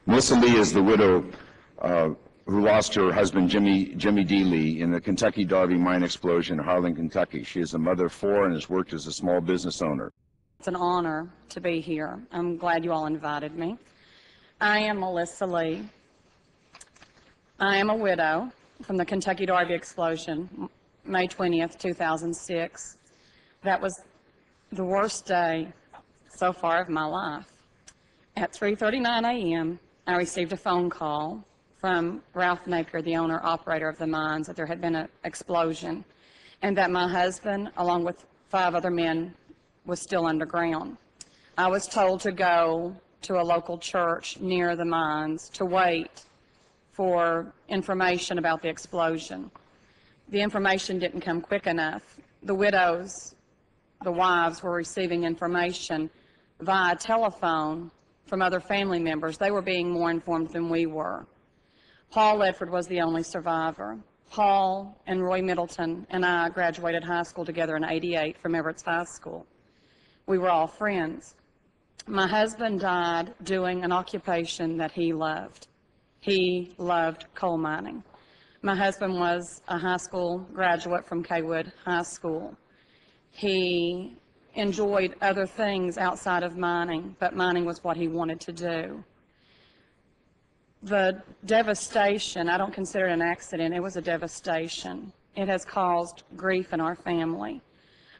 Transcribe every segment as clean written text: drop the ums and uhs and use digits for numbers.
Melissa Lee is the widow who lost her husband, Jimmy D. Lee, in the Kentucky Derby mine explosion in Harlan, Kentucky. She is a mother of 4 and has worked as a small business owner. It's an honor to be here. I'm glad you all invited me. I am Melissa Lee. I am a widow from the Kentucky Derby explosion, May 20th, 2006. That was the worst day so far of my life. At 3:39 a.m., I received a phone call from Ralph Napier, the owner-operator of the mines, that there had been an explosion and that my husband, along with 5 other men, was still underground. I was told to go to a local church near the mines to wait for information about the explosion. The information didn't come quick enough. The widows, the wives, were receiving information via telephone from other family members. They were being more informed than we were. Paul Ledford was the only survivor. Paul and Roy Middleton and I graduated high school together in '88 from Everett's High School. We were all friends. My husband died doing an occupation that he loved. He loved coal mining. My husband was a high school graduate from Kaywood High School. He enjoyed other things outside of mining, but mining was what he wanted to do. The devastation, I don't consider it an accident, it was a devastation. It has caused grief in our family.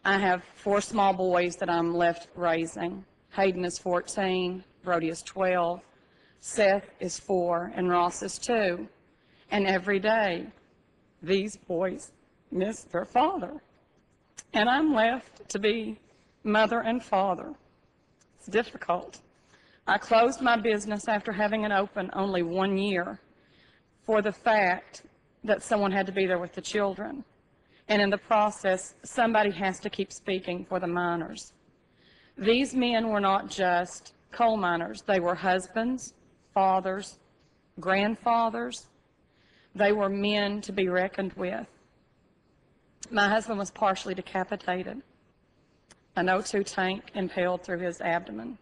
I have 4 small boys that I'm left raising. Hayden is 14, Brody is 12, Seth is 4, and Ross is 2. And every day, these boys miss their father. And I'm left to be mother and father. It's difficult. I closed my business after having it open only 1 year for the fact that someone had to be there with the children. And in the process, somebody has to keep speaking for the miners. These men were not just coal miners. They were husbands, fathers, grandfathers. They were men to be reckoned with. My husband was partially decapitated. An O2 tank impaled through his abdomen.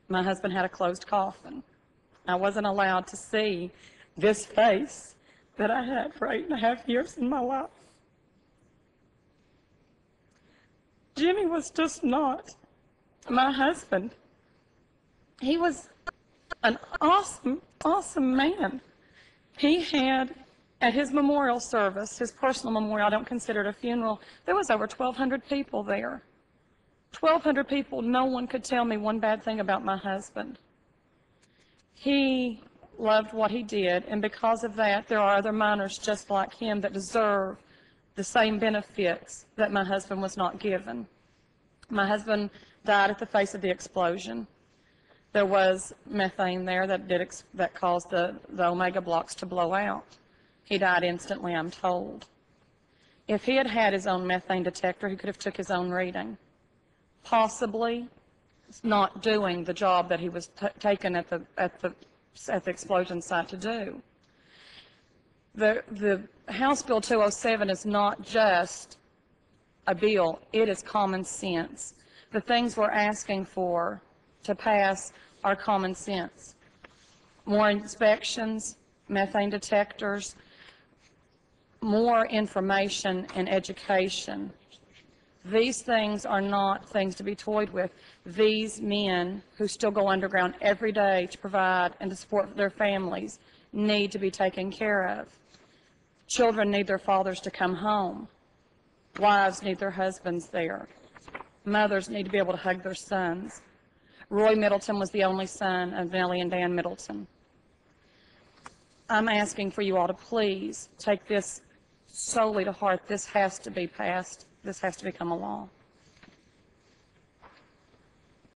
My husband had a closed coffin. I wasn't allowed to see this face that I had for 8.5 years in my life. Jimmy was just not my husband. He was an awesome, awesome man. He had, at his memorial service, his personal memorial, I don't consider it a funeral, there was over 1,200 people there. 1,200 people, no one could tell me one bad thing about my husband. He loved what he did, and because of that, there are other miners just like him that deserve the same benefits that my husband was not given. My husband died at the face of the explosion. There was methane there that caused the omega blocks to blow out. He died instantly, I'm told. If he had had his own methane detector, he could have took his own reading. Possibly not doing the job that he was taken at the explosion site to do. The House Bill 207 is not just a bill, it is common sense. The things we're asking for to pass are common sense. More inspections, methane detectors, more information and education. These things are not things to be toyed with. These men who still go underground every day to provide and to support their families need to be taken care of. Children need their fathers to come home. Wives need their husbands there. Mothers need to be able to hug their sons. Roy Middleton was the only son of Nellie and Dan Middleton. I'm asking for you all to please take this solely to heart. This has to be passed. This has to become a law.